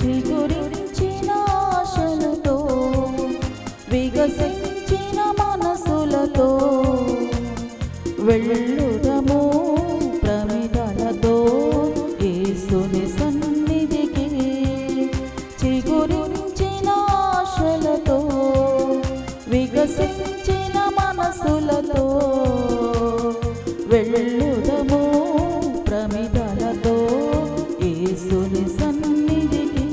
చిగురించిన ఆశలతో వికసించిన మనసులతో వెళ్ళుదము ప్రమిదలతో యేసుని సన్నిధికి. చిగురించిన ఆశలతో వికసించిన మనసులతో వెళ్ళుదము ప్రమిదలతో యేసుని సన్నిధికి.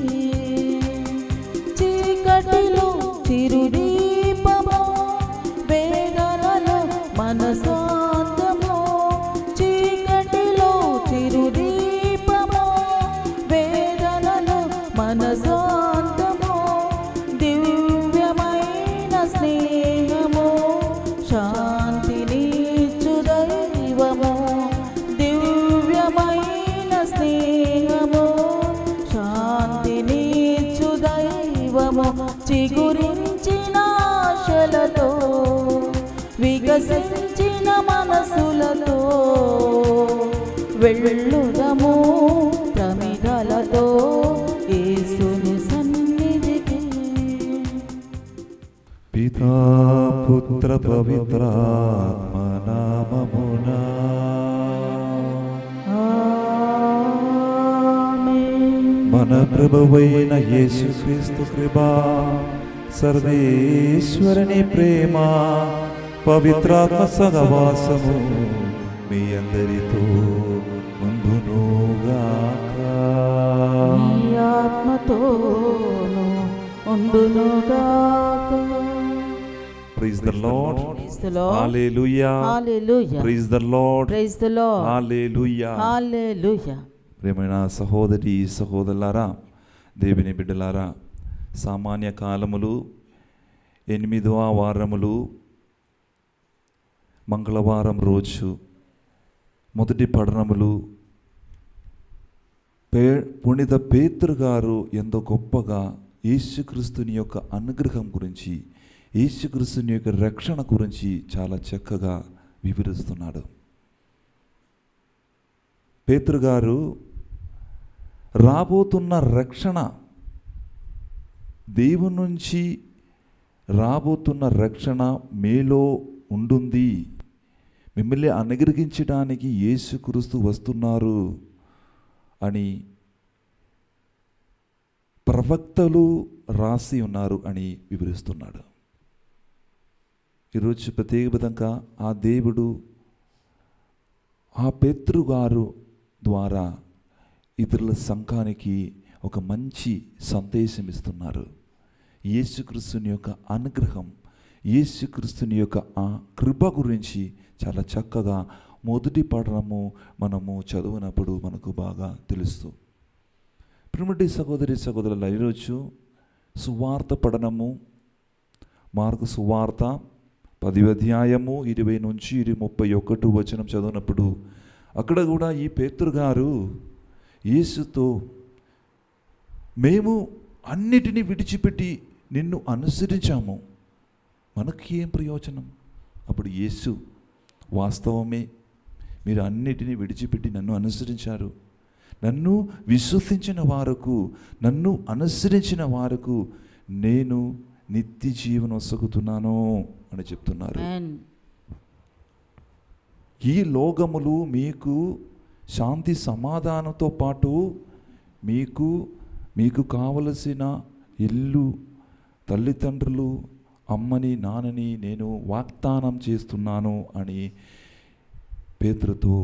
చీకటిలో చిరుదీపము, వేదనలో మనసాంతము. చీకటిలో చిరుదీపము, వేదనలో మనసాంతము. దివ్యమైన స్నేహము, శాంతినిచ్చు దైవము. దివ్యమైన స్నేహము, శాంతినిచ్చు దైవము. చిగురించిన ఆశలతో వికసించిన మనసులతో వెళ్ళుదము ప్రమిదలతో యేసుని సన్నిధికి. పితా పుత్ర పవిత్రాత్మ నామమునా మన ప్రభువైన యేసుక్రీస్తు కృపా, సర్వేశ్వరుని ప్రేమ, పవిత్రాత్మ సహవాసము మీ అందరితో ఉండునుగాక. మీ ఆత్మతోను ఉండునుగాక. Praise the Lord. Praise the Lord. Hallelujah. Hallelujah. Praise the Lord. Praise the Lord. Hallelujah. Hallelujah. ప్రియమైన సహోదరి సహోదరులారా, దేవుని బిడ్డలారా, సామాన్య కాలములు 8వ వారములు మంగళవారం రోజు మొదటి పఠనములు పునీత పేతురు గారు ఎంతో గొప్పగా యేసుక్రీస్తుని యొక్క అనుగ్రహం గురించి, యేసుక్రీస్తుని యొక్క రక్షణ గురించి చాలా చక్కగా వివరిస్తున్నాడు. పేతురు గారు రాబోతున్న రక్షణ, దేవుని నుంచి రాబోతున్న రక్షణ మీలో ఉంటుంది, మిమ్మల్ని అనుగ్రహించడానికి యేసుక్రీస్తు వస్తున్నారు అని ప్రవక్తలు రాసి ఉన్నారు అని వివరిస్తున్నాడు. ఈరోజు ప్రత్యేక విధంగా ఆ దేవుడు ఆ పేతురు గారు ద్వారా ఇతరుల సంఘానికి ఒక మంచి సందేశం ఇస్తున్నారు. యేసుక్రీస్తుని యొక్క అనుగ్రహం, యేసుక్రీస్తుని యొక్క ఆ కృప గురించి చాలా చక్కగా మొదటి పఠనము మనము చదివినప్పుడు మనకు బాగా తెలుస్తూ. ప్రియమైన సహోదరి సహోదరుల, ఈరోజు సువార్త పఠనము, మార్కు సువార్త 10వ అధ్యాయము 20 నుంచి 31 వచనం చదివినప్పుడు అక్కడ కూడా ఈ పేతురు గారు యేసుతో, మేము అన్నిటినీ విడిచిపెట్టి నిన్ను అనుసరించాము, మనకి ఏం ప్రయోజనం? అప్పుడు యేసు, వాస్తవమే, మీరు అన్నిటినీ విడిచిపెట్టి నన్ను అనుసరించారు, నన్ను విశ్వసించిన వారకు, నన్ను అనుసరించిన వారకు నేను నిత్య జీవనం వసగుతున్నాను అని చెప్తున్నారు. ఈ లోకములు మీకు శాంతి సమాధానంతో పాటు మీకు కావలసిన ఇల్లు, తల్లిదండ్రులు, అమ్మని నాన్నని నేను వాగ్దానం చేస్తున్నాను అని పేతురుతో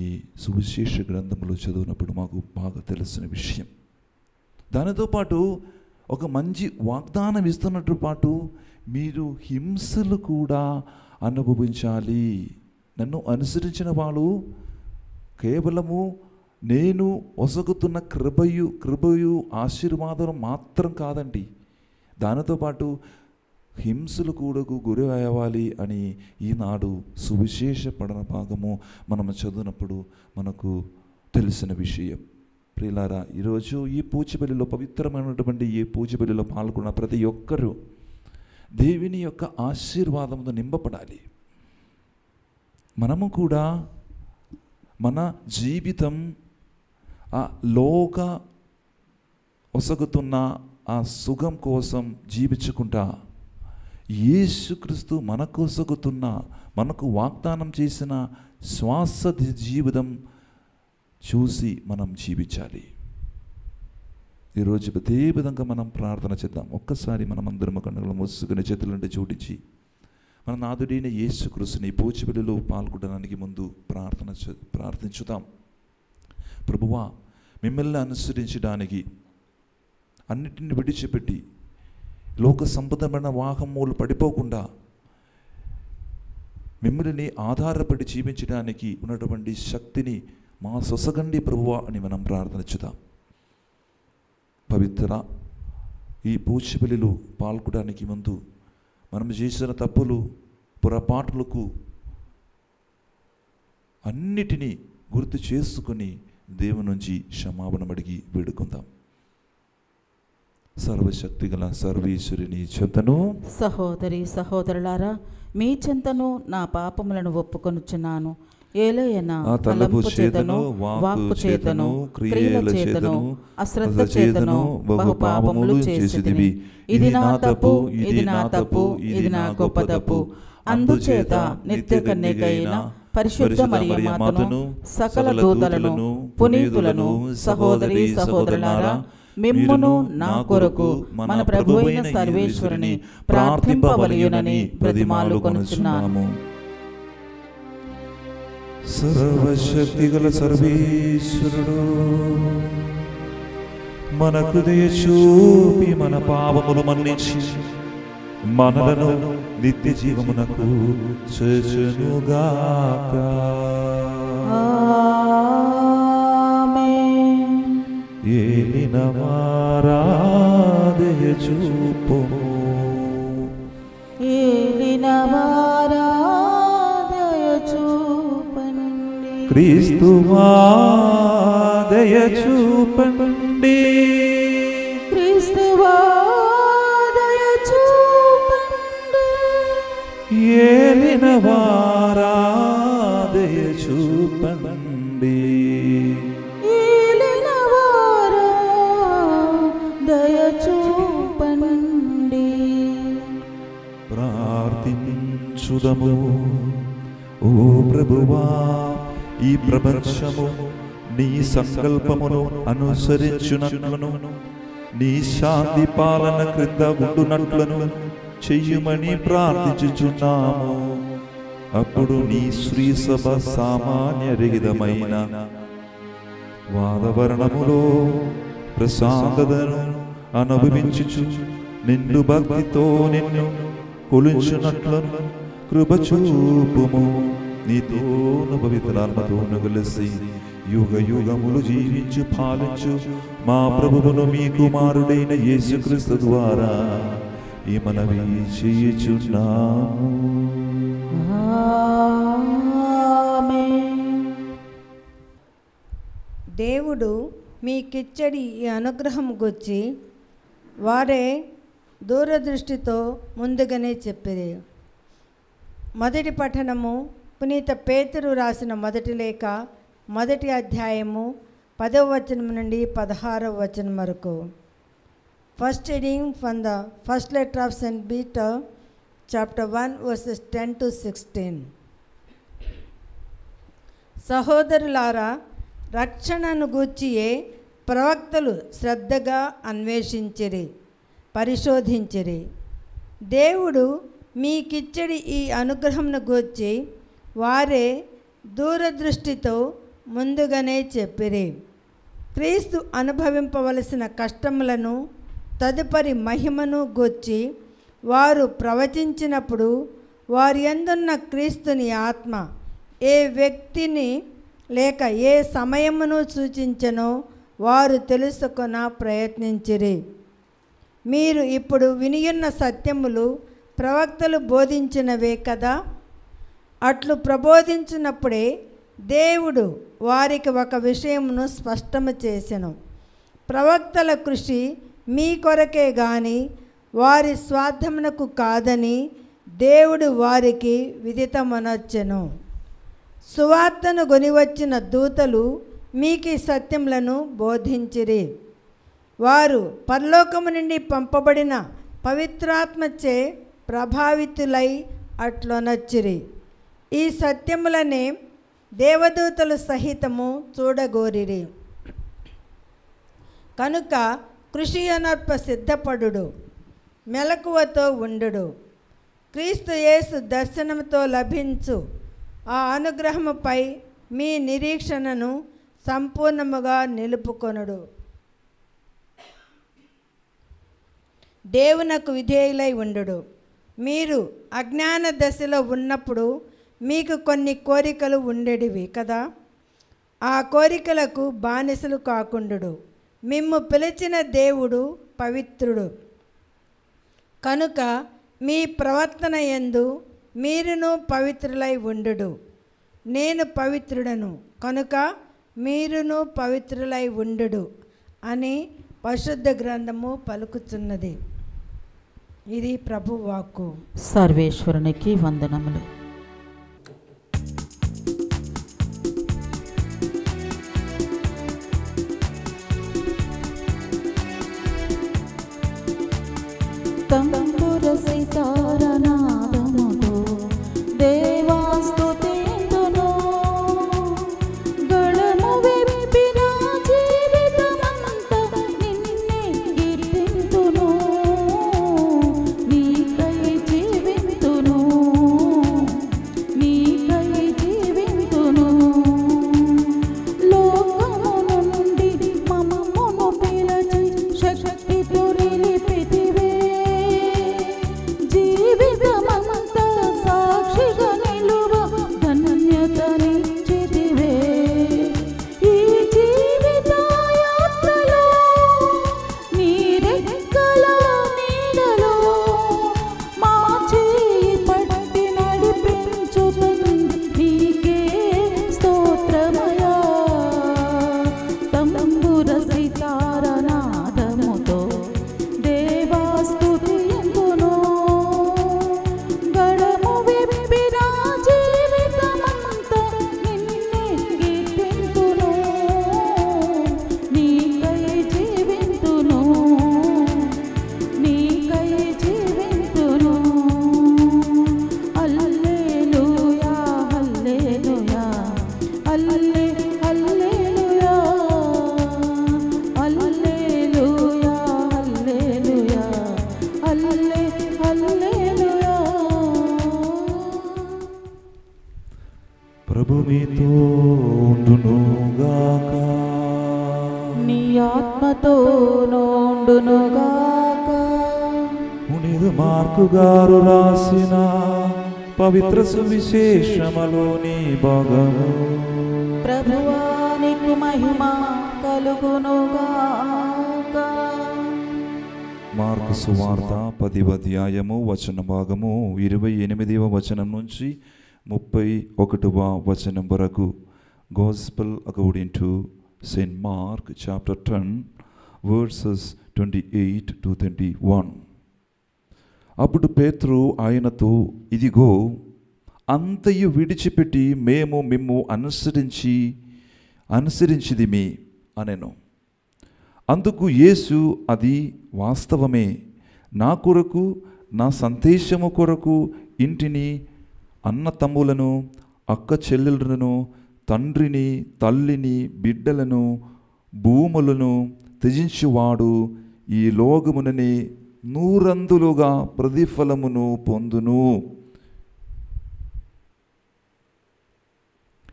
ఈ సువిశేష గ్రంథములు చదివినప్పుడు మాకు బాగా తెలిసిన విషయం. దానితో పాటు ఒక మంచి వాగ్దానం ఇస్తున్నట్టు పాటు మీరు హింసలు కూడా అనుభవించాలి. నన్ను అనుసరించిన వాళ్ళు కేవలము నేను ఒసగుతున్న కృపయు ఆశీర్వాదం మాత్రం కాదండి, దానితో పాటు హింసలు కూడా గురి అవ్వాలి అని ఈనాడు సువిశేష పఠన భాగము మనం చదివినప్పుడు మనకు తెలిసిన విషయం. ప్రియులారా, ఈరోజు ఈ పూజబలిలో, పవిత్రమైనటువంటి ఈ పూజబలిలో పాల్గొన్న ప్రతి ఒక్కరూ దేవుని యొక్క ఆశీర్వాదంతో నింపబడాలి. మనము కూడా మన జీవితం ఆ లోక ఒసగుతున్న ఆ సుఖం కోసం జీవించుకుంటా యేసుక్రీస్తు మనకు ఒసగుతున్న, మనకు వాగ్దానం చేసిన శ్వాస జీవితం చూసి మనం జీవించాలి. ఈరోజు అదే విధంగా మనం ప్రార్థన చేద్దాం. ఒక్కసారి మనం అందరం కన్నులు మూసుకుని చేతులంటే జోడించి మన నాథుడైన యేసుక్రీస్తుని పూజబలిలో పాల్గొనడానికి ముందు ప్రార్థించుదాం. ప్రభువా, మిమ్మల్ని అనుసరించడానికి అన్నిటిని విడిచిపెట్టి లోక సంపదమైన వాహములు పడిపోకుండా మిమ్మల్ని ఆధారపడి జీవించడానికి ఉన్నటువంటి శక్తిని మా సొసగండి ప్రభువా అని మనం ప్రార్థించుదాం. పవిత్ర ఈ పూజబలిలో పాల్గొనడానికి ముందు మనం చేసిన తప్పులు, పొరపాట్లకు అన్నిటినీ గుర్తు చేసుకుని దేవుని నుంచి క్షమాపణ అడిగి వేడుకుందాం. సర్వశక్తి గల సర్వేశ్వరుని చెంతను, సహోదరి సహోదరులారా, మీ చెంతను నా పాపములను ఒప్పుకొనుచున్నాను. ఏలయనా తలంపు చేతను, వాక్కు చేతను, క్రియల చేతను, అశ్రద్ధ చేతను బహు పాపములు చేసితివి. ఇది నా తప్పు, ఇది నా తప్పు, ఇది నా గొప్ప తప్పు. అందుచేత నిత్య కన్యకైన పరిశుద్ధ మరియ మాతను, సకల దూతలను, పునీతులను, సహోదరి సహోదరులారా, మిమ్మును నా కొరకు మన ప్రభువైన సర్వేశ్వరుని ప్రార్థింపవలయునని బ్రతిమాలుకొనుచున్నాము. సర్వశక్తి గల సర్వేశ్వరుడు మనకు దయచూపి మన పాపములు మన్నించి మనలను నిత్య జీవమునకు చేర్చునుగాక. ఆమేన్. ఏలినవారా దయచూపుము, ఏలినవారా దయచూపండి. క్రీస్తువా దయచూపండి, క్రీస్తువా దయచూపండి. ఏలినవారా దయచూపండి, ఏలినవారా దయచూపండి. ప్రార్థించుదము. ఓ ప్రభువా, ఈ ప్రపంచము నీ సంకల్పమును అనుసరించునట్లును, నీ శాంతి పాలన క్రింద ఉండునట్లను చెయ్యమని ప్రార్థించుచున్నాము. అప్పుడు నీ శ్రీ సభ సామాన్య రహితమైన వాతావరణములో ప్రశాంతతను అనుభవించుచు నిండు భక్తితో నిన్ను కొలుచునట్లను కృప చూపుము. నీతోను పవిత్రాత్మతోను కలిసి యుగ యుగములు జీవించు పాలించు మా ప్రభువును మీ కుమారుడైన యేసుక్రీస్తు ద్వారా ఈ మనవి చేయుచున్నాము. ఆమేన్. దేవుడు మీకిచ్చడి ఈ అనుగ్రహం గురించి వారే దూరదృష్టితో ముందుగానే చెప్పిరి. మొదటి పఠనము పునీత పేతురు రాసిన మొదటి లేఖ 1వ అధ్యాయము 10వ వచనం నుండి 16వ వచనం వరకు. First reading from the first letter of Saint Peter chapter 1 verses 10 to 16. సహోదరులారా, రక్షణను గూర్చియే ప్రవక్తలు శ్రద్ధగా అన్వేషించిరి, పరిశోధించిరి. దేవుడు మీకిచ్చడి ఈ అనుగ్రహంను గూర్చి వారే దూరదృష్టితో ముందుగానే చెప్పిరి. క్రీస్తు అనుభవింపవలసిన కష్టములను తదుపరి మహిమను గూర్చి వారు ప్రవచించినప్పుడు వారి యందున్న క్రీస్తుని ఆత్మ ఏ వ్యక్తిని లేక ఏ సమయమును సూచించనో వారు తెలుసుకొన ప్రయత్నించిరి. మీరు ఇప్పుడు వినియున్న సత్యములు ప్రవక్తలు బోధించినవే కదా. అట్లు ప్రబోధించినప్పుడే దేవుడు వారికి ఒక విషయమును స్పష్టము చేసెను. ప్రవక్తల కృషి మీ కొరకే గాని వారి స్వార్థమునకు కాదని దేవుడు వారికి విదితమనొచ్చెను. సువార్తను గొనివచ్చిన దూతలు మీకు ఈ సత్యములను బోధించిరి. వారు పరలోకము నుండి పంపబడిన పవిత్రాత్మచే ప్రభావితులై అట్లొనొచ్చిరి. ఈ సత్యములనే దేవదూతలు సహితము చూడగోరిరి. కనుక కృషి అనర్ప సిద్ధపడుడు, మెలకువతో ఉండుడు. క్రీస్తు యేసు దర్శనముతో లభించు ఆ అనుగ్రహముపై మీ నిరీక్షణను సంపూర్ణముగా నిలుపుకొనుడు. దేవునకు విధేయులై ఉండుడు. మీరు అజ్ఞాన దశలో ఉన్నప్పుడు మీకు కొన్ని కోరికలు ఉండేటివి కదా. ఆ కోరికలకు బానిసలు కాకుండుడు. మిమ్ము పిలిచిన దేవుడు పవిత్రుడు కనుక మీ ప్రవర్తన యందు మీరును పవిత్రులై ఉండుడు. నేను పవిత్రుడను కనుక మీరును పవిత్రులై ఉండుడు అని పరిశుద్ధ గ్రంథము పలుకుతున్నది. ఇది ప్రభు వాక్కు. సర్వేశ్వరునికి వందనములు. తంబుర సితారనాదముతో దేవా స్తుతింతును. గళము విప్పిన జీవితమంతా నిన్నే కీర్తింతును. నీకై జీవింతును, నీకై జీవింతును. లోకము నుండి మమ్మును పిలచి శక్తితో నిలిపితివే. జీవితమంతా సాక్షిగా నిలువ ధన్యతనిచ్చితివే. ఈ జీవిత యాత్రలో నీ రెక్కల నీడలో మా చేయి పట్టి నడిపించు తండ్రి, నీకే స్తోత్రమయా. తంబుర సితారనాదముతో దేవా స్తుతింతును. గళము విప్పిన జీవితమంతా నిన్నే కీర్తింతును. నీకై జీవింతును, నీకై జీవింతును. హల్లెలూయా, హల్లెలూయా, హల్లెలూయా, హల్లెలూయా, హల్లెలూయా, హల్లెలూయా. ప్రభు మీతో ఉండునుగాక. నీ ఆత్మతో నోండునుగాక. పునీత మార్కు గారు రాసిన పవిత్ర సువిశేషములోని భాగము. ప్రభువానికి మహిమ కలుగునుగాక. మార్కు సువార్త 10వ అధ్యాయము వచన భాగము 28వ వచనం నుంచి 31వ వచనం వరకు. Gospel according to St. Mark chapter 10 verses 28 to 31. అప్పుడు పేతురు ఆయనతో, ఇదిగో అంతయు విడిచిపెట్టి మేము మిమ్ము అనుసరించిదిమి అనెను. అందుకు యేసు, అది వాస్తవమే. నా కొరకు, నా సందేశము కొరకు ఇంటిని, అన్న తమ్ములను, అక్క చెల్లెలను, తండ్రిని, తల్లిని, బిడ్డలను, భూములను త్యజించువాడు ఈ లోకముననే 100 ప్రతిఫలమును పొందును.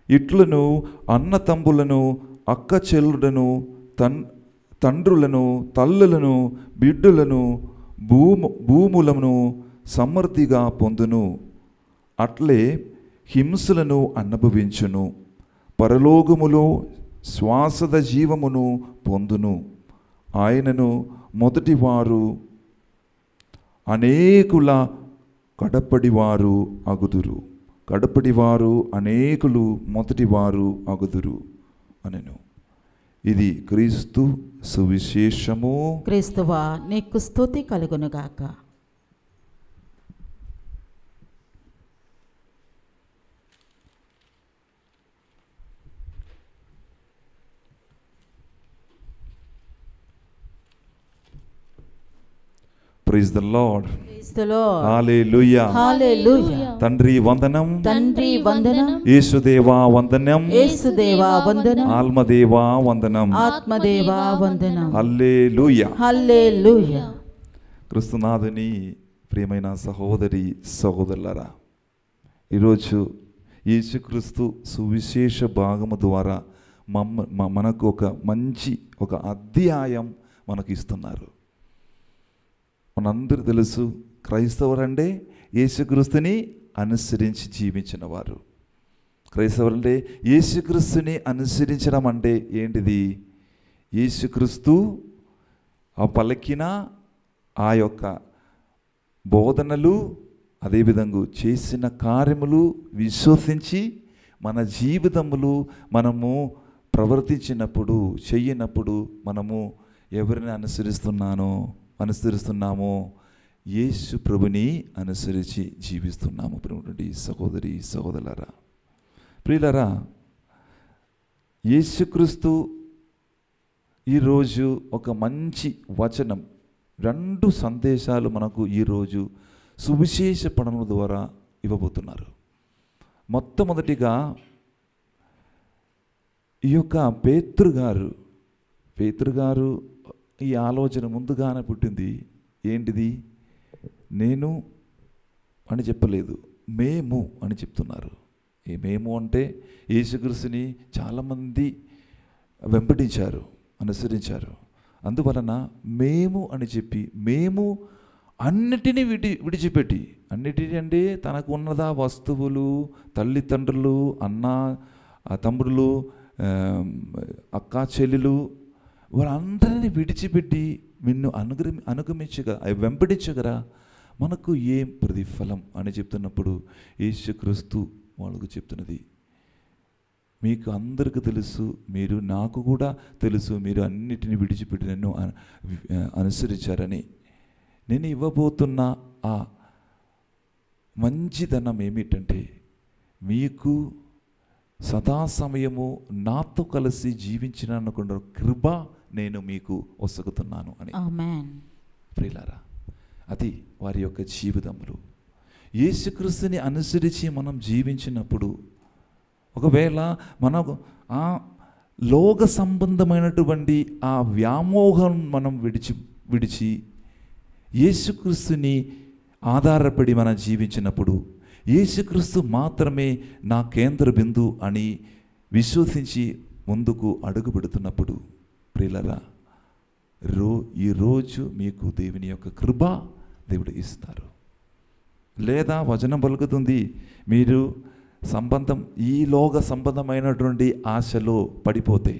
ఇట్లను అన్న తమ్ములను, అక్క చెల్లులను, తండ్రులను, తల్లులను, బిడ్డలను, భూములను సమృద్ధిగా పొందును. అట్లే హింసలను అనుభవించును. పరలోకములో శ్వాసద జీవమును పొందును. ఆయనను మొదటివారు అనేకుల కడపడివారు అగుదురు, కడపడివారు అనేకులు మొదటివారు అగుదురు అనెను. ఇది క్రీస్తు సువిశేషము. క్రీస్తువా నీకు స్తుతి కలుగునుగాక. Praise the lord. Praise the lord. Hallelujah. Hallelujah. తండ్రి వందనం, తండ్రి వందనం, యేసుదేవా వందనం, యేసుదేవా వందనం, ఆత్మదేవా వందనం, ఆత్మదేవా వందనం. హల్లెలూయా. హల్లెలూయా. క్రీస్తునాథుని ప్రియమైన సహోదరి సహోదరులారా, ఈరోజు యేసుక్రీస్తు సువిశేష భాగము ద్వారా మనకు ఒక మంచి అధ్యాయం మనకు ఇస్తున్నారు. మనందరూ తెలుసు, క్రైస్తవులంటే యేసుక్రీస్తుని అనుసరించి జీవించిన వారు. క్రైస్తవులంటే యేసుక్రీస్తుని అనుసరించడం అంటే ఏంటిది? యేసుక్రీస్తు ఆ పలికిన ఆ యొక్క బోధనలు, అదేవిధంగా చేసిన కార్యములు విశ్వసించి మన జీవితములు మనము ప్రవర్తించినప్పుడు, చెయ్యనప్పుడు మనము ఎవరిని అనుసరిస్తున్నామో యేసు ప్రభుని అనుసరించి జీవిస్తున్నాము. ప్రియమైనటువంటి సహోదరి సహోదరులారా, ప్రియులారా, యేసుక్రీస్తు ఈరోజు ఒక మంచి వచనం, 2 సందేశాలు మనకు ఈరోజు సువిశేష పఠనం ద్వారా ఇవ్వబోతున్నారు. మొట్టమొదటిగా ఈ యొక్క పేతురు గారు ఈ ఆలోచన ముందుగానే పుట్టింది. ఏంటిది? నేను అని చెప్పలేదు, మేము అని చెప్తున్నారు. ఈ మేము అంటే యేసుక్రీస్తుని చాలామంది వెంబడించారు, అనుసరించారు. అందువలన మేము అని చెప్పి, మేము అన్నిటినీ విడిచిపెట్టి, అన్నిటినీ అంటే తనకు ఉన్నదా వస్తువులు, తల్లిదండ్రులు, అన్న తమ్ముడులు, అక్క చెల్లెలు, వారందరినీ విడిచిపెట్టి నిన్ను వెంబడించగరా, మనకు ఏం ప్రతిఫలం అని చెప్తున్నప్పుడు యేసుక్రీస్తు వాళ్ళకు చెప్తున్నది, మీకు అందరికీ తెలుసు, మీరు నాకు కూడా తెలుసు, మీరు అన్నిటిని విడిచిపెట్టి నన్ను అనుసరించారని. నేను ఇవ్వబోతున్న ఆ మంచిదనం ఏమిటంటే, మీకు సదా సమయము నాతో కలిసి జీవించిన అనుకున్న కృప నేను మీకు ఒసగుతున్నాను అని. ఆమేన్. ప్రియులారా, అది వారి యొక్క జీవితములు. యేసుక్రీస్తుని అనుసరించి మనం జీవించినప్పుడు, ఒకవేళ మనకు ఆ లోక సంబంధమైనటువంటి ఆ వ్యామోహం మనం విడిచి యేసుక్రీస్తుని ఆధారపడి మనం జీవించినప్పుడు, యేసుక్రీస్తు మాత్రమే నా కేంద్ర బిందు అని విశ్వసించి ముందుకు అడుగు పెడుతున్నప్పుడు, ప్రియులారా, ఈరోజు మీకు దేవుని యొక్క కృప దేవుడు ఇస్తారు. లేదా వచనం పలుకుతుంది, మీరు ఈ లోక సంబంధమైనటువంటి ఆశలో పడిపోతే,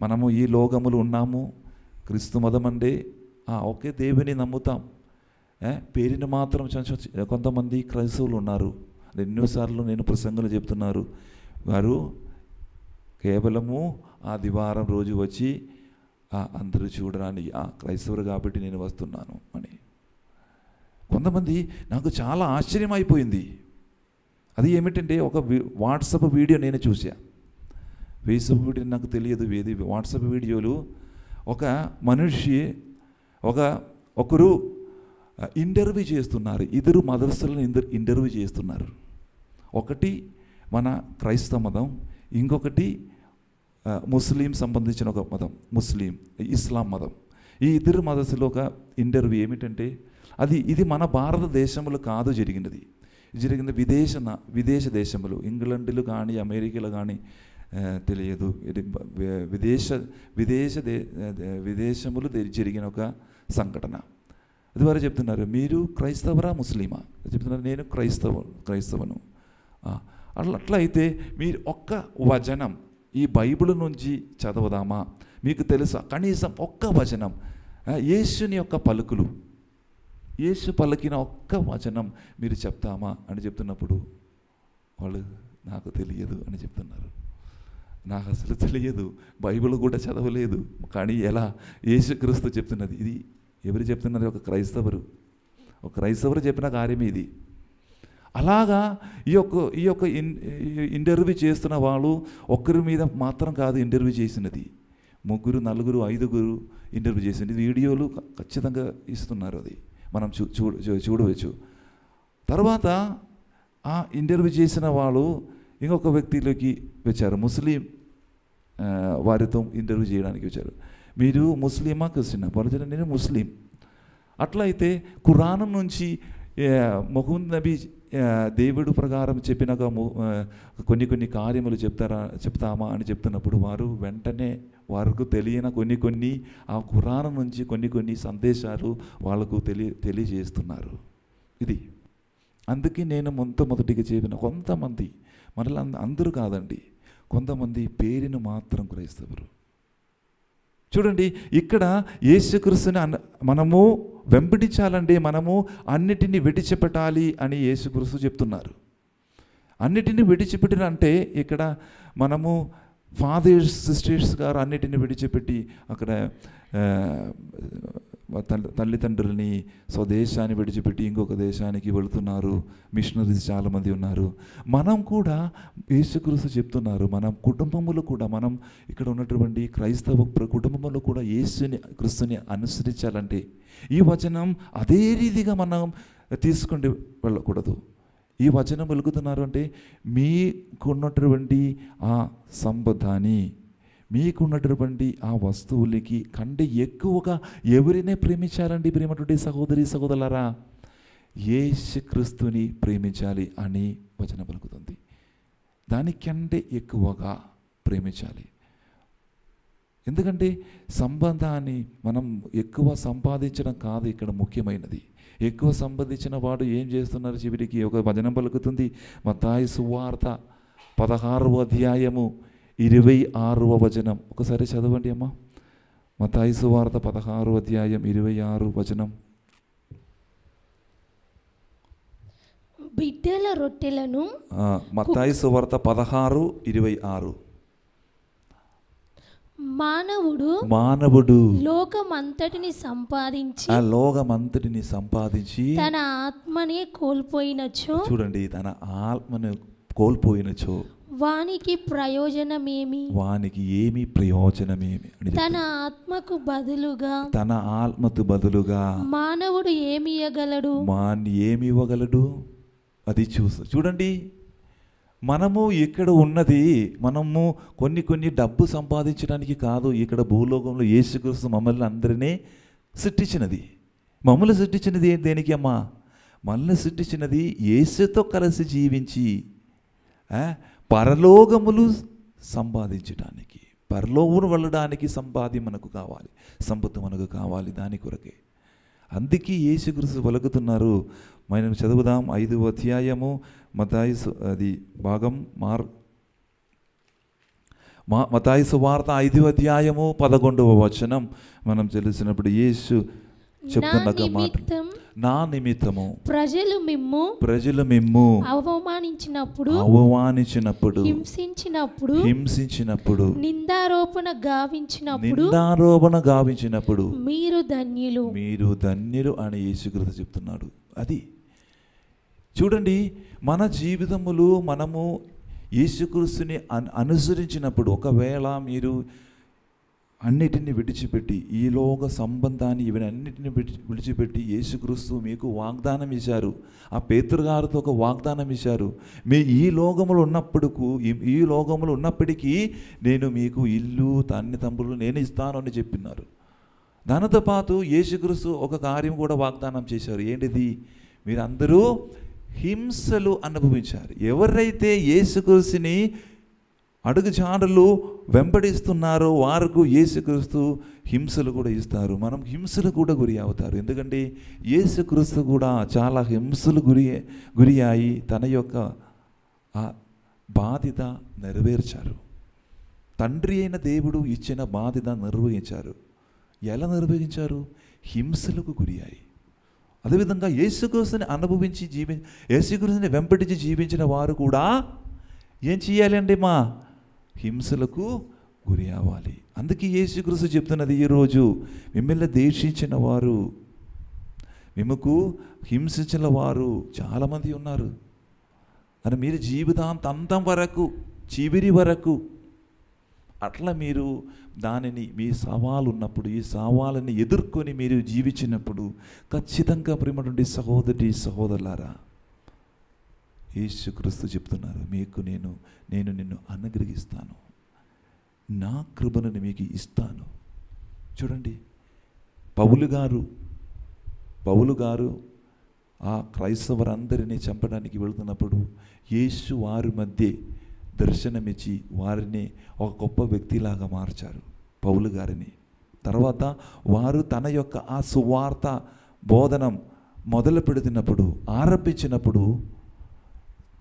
మనము ఈ లోకములు ఉన్నాము, క్రీస్తు మతం అంటే ఒకే దేవుని నమ్ముతాం, పేరుని మాత్రం కొంతమంది క్రైస్తవులు ఉన్నారు. ఎన్నోసార్లు నేను ప్రసంగాలు చెప్తున్నారు, వారు కేవలము ఆదివారం రోజు వచ్చి అందరూ చూడడానికి క్రైస్తవులు కాబట్టి నేను వస్తున్నాను అని. కొంతమంది నాకు చాలా ఆశ్చర్యం అయిపోయింది. అది ఏమిటంటే, ఒక వాట్సాప్ వీడియో నేను చూసా. ఫేస్బుక్ వీడియో నాకు తెలియదు, వాట్సాప్ వీడియోలు ఒక మనిషి ఒకరు ఇంటర్వ్యూ చేస్తున్నారు, 2 మదర్సులను ఇంటర్వ్యూ చేస్తున్నారు. ఒకటి మన క్రైస్తవ మతం, ఇంకొకటి ముస్లిం సంబంధించిన ఒక మతం, ఇస్లాం మతం. ఈ 2 మదర్సులో ఒక ఇంటర్వ్యూ ఏమిటంటే, ఇది మన భారతదేశంలో కాదు జరిగినది విదేశ దేశములు, ఇంగ్లాండ్లు కానీ అమెరికాలో కానీ తెలియదు, విదేశములు జరిగిన ఒక సంఘటన. అది వారు చెప్తున్నారు, మీరు క్రైస్తవరా ముస్లిమా? చెప్తున్నారు, నేను క్రైస్తవను. అట్లయితే మీరు ఒక్క వచనం ఈ బైబిల్ నుంచి చదవదామా? మీకు తెలుసా కనీసం ఒక్క వచనం యేసుని యొక్క పలుకులు యేసు పలికిన ఒక్క వచనం మీరు చెప్తామా అని చెప్తున్నప్పుడు వాళ్ళు నాకు తెలియదు అని చెప్తున్నారు. నాకు అసలు తెలియదు, బైబిల్ కూడా చదవలేదు. కానీ ఎలా యేసుక్రీస్తు చెప్తున్నది, ఇది ఎవరు చెప్తున్నారు? ఒక క్రైస్తవురు చెప్పిన కార్యమే ఇది. అలాగా ఈ యొక్క ఇంటర్వ్యూ చేస్తున్న వాళ్ళు ఒక్కరి మీద మాత్రం కాదు ఇంటర్వ్యూ చేసినది, 3, 4, 5 ఇంటర్వ్యూ చేసింది. వీడియోలు ఖచ్చితంగా ఇస్తున్నారు, అది మనం చూడవచ్చు. తర్వాత ఆ ఇంటర్వ్యూ చేసిన వాళ్ళు ఇంకొక వ్యక్తిలోకి వచ్చారు, ముస్లిం వారితో ఇంటర్వ్యూ చేయడానికి వచ్చారు. మీరు ముస్లిమా క్రిస్టియనా? వాళ్ళు నేను ముస్లిం. అట్లా అయితే ఖురాన్ నుంచి మొహమ్మద్ నబీ దేవుడు ప్రకారం చెప్పిన కొన్ని కార్యములు చెప్తామా అని చెప్తున్నప్పుడు వారు వెంటనే వారికి తెలియని కొన్ని ఆ ఖురాన్ నుంచి కొన్ని సందేశాలు వాళ్ళకు తెలియజేస్తున్నారు. ఇది అందుకే నేను మొదటిగా చెప్పిన కొంతమంది, మనలో అందరూ కాదండి, కొంతమంది పేరును మాత్రం క్రైస్తవులు. చూడండి, ఇక్కడ యేసుక్రీస్తుని మనము వెంబడించాలంటే మనము అన్నిటినీ విడిచిపెట్టాలి అని యేసుక్రీస్తు చెప్తున్నారు. అన్నిటినీ విడిచిపెట్టిన అంటే ఇక్కడ మనము ఫాదర్స్ సిస్టర్స్ గారు అన్నిటిని విడిచిపెట్టి అక్కడ తల్లిదండ్రులని స్వదేశాన్ని విడిచిపెట్టి ఇంకొక దేశానికి వెళుతున్నారు. మిషనరీస్ చాలామంది ఉన్నారు. మనం కూడా యేసుక్రీస్తు చెప్తున్నారు, మనం కుటుంబములు కూడా, మనం ఇక్కడ ఉన్నటువంటి క్రైస్తవ కుటుంబములు కూడా క్రీస్తుని అనుసరించాలంటే ఈ వచనం అదే రీతిగా మనం తీసుకుంటూ వెళ్ళకూడదు. ఈ వచనం వెలుగుతున్నారు అంటే మీకున్నటువంటి ఆ సంపదని, మీకున్నటువంటి ఆ వస్తువులకి కంటే ఎక్కువగా ఎవరినే ప్రేమించాలండి? ప్రేమటువంటి సహోదరి సహోదరులారా, యేసుక్రీస్తుని ప్రేమించాలి అని వచనం పలుకుతుంది. దానికంటే ఎక్కువగా ప్రేమించాలి. ఎందుకంటే సంబంధాన్ని మనం ఎక్కువ సంపాదించడం కాదు ఇక్కడ ముఖ్యమైనది. ఎక్కువ సంపాదించిన వాడు ఏం చేస్తున్నారు? చివరికి ఒక వచనం పలుకుతుంది, మత్తయి సువార్త 16వ అధ్యాయము 26వ వచనం. ఒకసారి చదవండి అమ్మా. మత్తయి సువార్త 16వ అధ్యాయం 26వ వచనం. బిడ్డల రొట్టెలను, మత్తయి సువార్త 16:26. మానవుడు లోకమంతటిని సంపాదించి తన ఆత్మనే కోల్పోయినచో, చూడండి, తన ఆత్మను కోల్పోయినచో వానికి ప్రయోజనమేమి? వానికి ఏమి ప్రయోజనమేమి? తన ఆత్మకు బదులుగా మానవుడు ఏమి ఇవ్వగలడు? అది చూడండి, మనము ఇక్కడ ఉన్నది మనము కొన్ని డబ్బు సంపాదించడానికి కాదు. ఇక్కడ భూలోకంలో యేసుక్రీస్తు మమ్మల్ని అందరినీ సృష్టించినది. మమ్మల్ని సృష్టించినది దేనికి అమ్మా? మనల్ని సృష్టించినది యేసుతో కలిసి జీవించి పరలోకములు సంపాదించడానికి, పరలోకమును వెళ్ళడానికి మనకు కావాలి, సంపత్తు మనకు కావాలి. దాని కొరకే అందుకే యేసుక్రీస్తు పలుకుతున్నారు. మనం చదువుదాం 5వ అధ్యాయము మత్తయి అది భాగం మత్తయి సువార్త 5వ అధ్యాయము 11వ వచనం మనం తెలిసినప్పుడు యేసు చెప్తున్న మాట, నా నిమిత్తము ప్రజలు మిమ్ము అవమానించినప్పుడు హింసించినప్పుడు నిందారోపణ గావించినప్పుడు మీరు ధన్యులు అని యేసుక్రీస్తు చెప్తున్నాడు. అది చూడండి, మన జీవితములు మనము యేసుక్రీస్తుని అనుసరించినప్పుడు, ఒకవేళ మీరు అన్నిటిని విడిచిపెట్టి ఈ లోక సంబంధాన్ని ఇవన్నిటిని విడిచిపెట్టి యేసుక్రీస్తు మీకు వాగ్దానం ఇచ్చారు. ఆ పేతురు గారితో ఒక వాగ్దానం ఇచ్చారు, మీ ఈ లోకములు ఉన్నప్పటికీ నేను మీకు ఇల్లు తమ్ముళ్ళు నేను ఇస్తాను అని చెప్పినారు. దానితో పాటు యేసుక్రీస్తు ఒక కార్యం కూడా వాగ్దానం చేశారు. ఏంటిది? మీరందరూ హింసలు అనుభవించారు. ఎవరైతే యేసుక్రీస్తుని అడుగుజాడలు వెంబడిస్తున్నారో వారికి యేసుక్రీస్తు హింసలు కూడా ఇస్తారు. మనం హింసలు కూడా గురి అవుతారు. ఎందుకంటే యేసుక్రీస్తు కూడా చాలా హింసలు గురి అయి తన యొక్క ఆ బాధ్యత నెరవేర్చారు. తండ్రి అయిన దేవుడు ఇచ్చిన బాధ్యత నిర్వహించారు. ఎలా నిర్వహించారు? హింసలకు గురి అయి. అదేవిధంగా యేసుక్రీస్తుని అనుభవించి యేసుక్రీస్తుని వెంబడించి జీవించిన వారు కూడా ఏం చేయాలి అండి? మా హింసలకు గురి అవ్వాలి. అందుకే యేసుక్రీస్తు చెప్తున్నది, ఈరోజు మిమ్మల్ని దేశించిన వారు, మిమ్మకు హింసించిన వారు చాలామంది ఉన్నారు అని మీరు జీవితాంతం వరకు, చివరి వరకు అట్లా మీరు దానిని, మీ సవాలు ఉన్నప్పుడు, ఈ సవాళ్ళని ఎదుర్కొని మీరు జీవించినప్పుడు ఖచ్చితంగా ప్రేమటువంటి సహోదరి సహోదరులారా, యేసుక్రీస్తు చెప్తున్నారు, మీకు నేను నిన్ను అనుగ్రహిస్తాను, నా కృపను మీకు ఇస్తాను. చూడండి, పౌలు గారు ఆ క్రైస్తవులందరినీ చంపడానికి వెళుతున్నప్పుడు యేసు వారి మధ్య దర్శనమిచ్చి వారిని ఒక గొప్ప వ్యక్తిలాగా మార్చారు, పౌలు గారిని. తర్వాత వారు తన యొక్క ఆ సువార్త బోధనం మొదలు పెడుతున్నప్పుడు, ఆరంభించినప్పుడు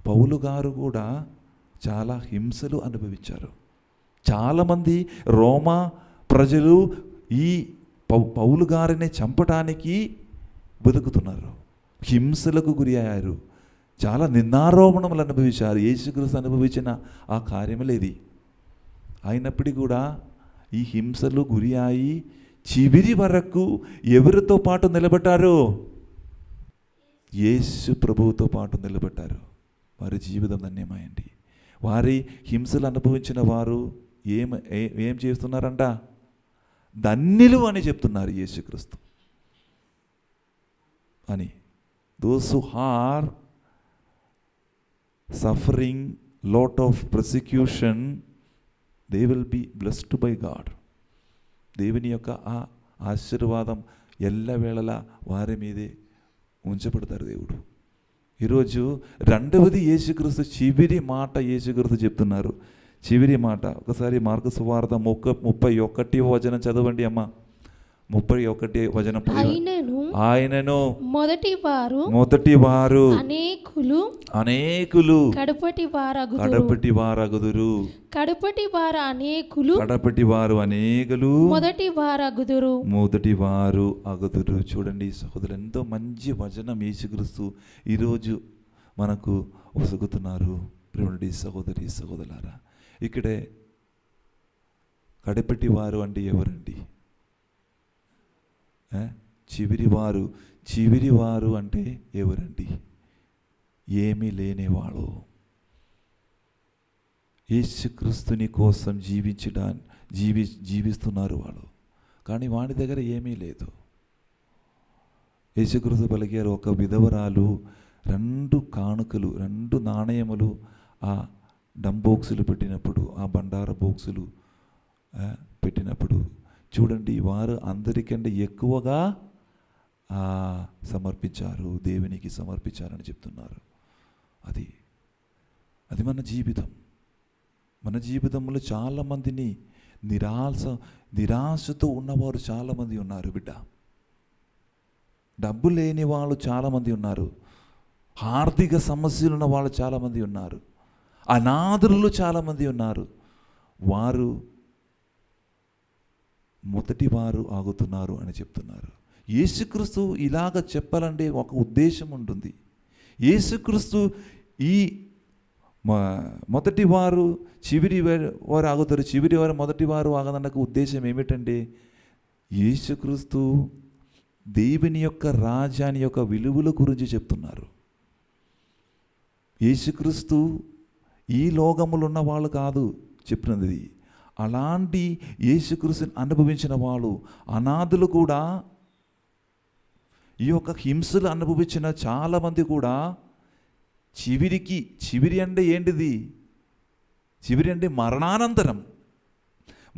పౌలు గారు కూడా చాలా హింసలు అనుభవించారు. చాలామంది రోమా ప్రజలు ఈ పౌలు గారిని చంపడానికి బతుకుతున్నారు, హింసలకు గురి అయ్యారు, చాలా నిందారోపణములు అనుభవించారు. యేసుక్రీస్తు అనుభవించిన ఆ కార్యములేది. అయినప్పటికీ కూడా ఈ హింసలు గురి అయి చివరి వరకు ఎవరితో పాటు నిలబెట్టారు? యేసు ప్రభువుతో పాటు నిలబెట్టారు. వారి జీవితం ధన్యమైంది. వారి హింసలు అనుభవించిన వారు ఏం చేస్తున్నారంట? ధన్యులు అని చెప్తున్నారు యేసుక్రీస్తు అని. Those who are suffering lot of persecution, they will be blessed by God. దేవుని యొక్క ఆ ఆశీర్వాదం ఎల్లవేళలా వారి మీదే ఉంచబడతారు దేవుడు. ఈరోజు రెండవది యేసుక్రీస్తు చివరి మాట యేసుక్రీస్తు చెప్తున్నారు. చివరి మాట ఒకసారి మార్కు సువార్త 31వ వచనం చదవండి అమ్మ. 31వ వచనం. ఆయనను మొదటి వారు అనేకులు కడపటి వారు అనేకులు మొదటి వారు అగుదురు. చూడండి సహోదరులు, ఎంతో మంచి వచనం యేసుక్రీస్తు ఈరోజు మనకు ఒసుగుతున్నారు. ప్రేమడి సహోదరి సహోదరులారా, ఇక్కడే కడపటి వారు అంటే ఎవరండి? చివరి వారు అంటే ఎవరండి? ఏమీ లేనివాడు, యేసుక్రీస్తుని కోసం జీవిస్తున్నారు వాళ్ళు, కానీ వాడి దగ్గర ఏమీ లేదు. యేసుక్రీస్తు పలికారు, ఒక విధవరాలు 2 కానుకలు 2 నాణయములు ఆ డంబోక్సులు పెట్టినప్పుడు, ఆ బండార బోక్సులు పెట్టినప్పుడు చూడండి, వారు అందరికంటే ఎక్కువగా సమర్పించారు, దేవునికి సమర్పించారని చెప్తున్నారు. అది మన జీవితం. మన జీవితంలో చాలామందిని నిరాశతో ఉన్నవారు చాలామంది ఉన్నారు బిడ్డ. డబ్బు లేని వాళ్ళు చాలామంది ఉన్నారు, ఆర్థిక సమస్యలు ఉన్న వాళ్ళు చాలామంది ఉన్నారు, అనాథులు చాలామంది ఉన్నారు. వారు మొదటి వారు ఆగుతున్నారు అని చెప్తున్నారు. యేసుక్రీస్తు ఇలాగ చెప్పాలంటే ఒక ఉద్దేశం ఉంటుంది. యేసుక్రీస్తు ఈ మొదటి వారు చివరి వారు ఆగుతారు, చివరి వారు మొదటి వారు ఆగదన్నకు ఉద్దేశం ఏమిటంటే, యేసుక్రీస్తు దేవుని యొక్క రాజ్యాన్ని యొక్క విలువల గురించి చెప్తున్నారు. యేసుక్రీస్తు ఈ లోకములో ఉన్న వాళ్ళు కాదు చెప్పినది. అలాంటి యేసుక్రీస్తుని అనుభవించిన వాళ్ళు, అనాథులు కూడా, ఈ యొక్క హింసలు అనుభవించిన చాలామంది కూడా చివరి అంటే ఏంటిది? చివరి అంటే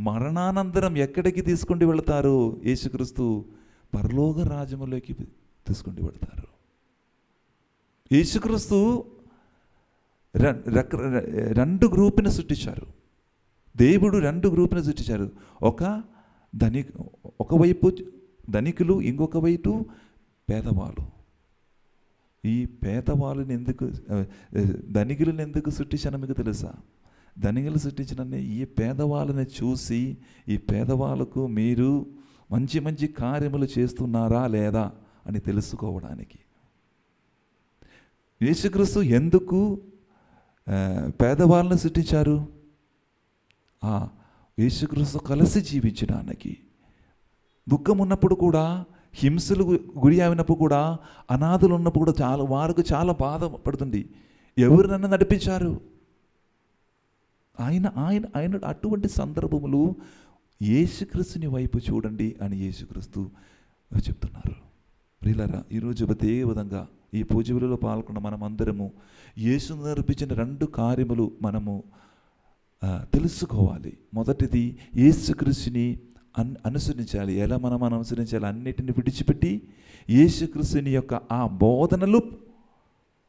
మరణానంతరం ఎక్కడికి తీసుకుంటూ వెళతారు? యేసుక్రీస్తు పరలోక రాజ్యములోకి తీసుకుంటూ వెళతారు. యేసుక్రీస్తు 2 గ్రూపుని సృష్టించారు. దేవుడు 2 గ్రూపుని సృష్టించారు. ఒకవైపు ధనికులు, ఇంకొక వైపు పేదవాళ్ళు. ఈ పేదవాళ్ళని ధనికులను ఎందుకు సృష్టించానో మీకు తెలుసా? ధనికులు సృష్టించిన ఈ పేదవాళ్ళని చూసి, ఈ పేదవాళ్ళకు మీరు మంచి మంచి కార్యములు చేస్తున్నారా లేదా అని తెలుసుకోవడానికి. యేసుక్రీస్తు ఎందుకు పేదవాళ్ళని సృష్టించారు? యేసుక్రీస్తు కలిసి జీవించడానికి. దుఃఖం ఉన్నప్పుడు కూడా, హింసలు గురి అయినప్పుడు కూడా, అనాథులు ఉన్నప్పుడు కూడా వారికి చాలా బాధపడుతుంది. ఎవరు నన్ను నడిపించారు? ఆయన అటువంటి సందర్భములు యేసుక్రీస్తుని వైపు చూడండి అని యేసుక్రీస్తు చెప్తున్నారు. ప్రియులారా, ఈరోజు అదే విధంగా ఈ పూజ విలువలో పాల్గొన్న మనం అందరము యేసు నేర్పించిన 2 కార్యములు మనము తెలుసుకోవాలి. మొదటిది, యేసుక్రీస్తుని అనుసరించాలి. ఎలా మనం అనుసరించాలి? అన్నిటిని విడిచిపెట్టి యేసుక్రీస్తుని యొక్క ఆ బోధనలు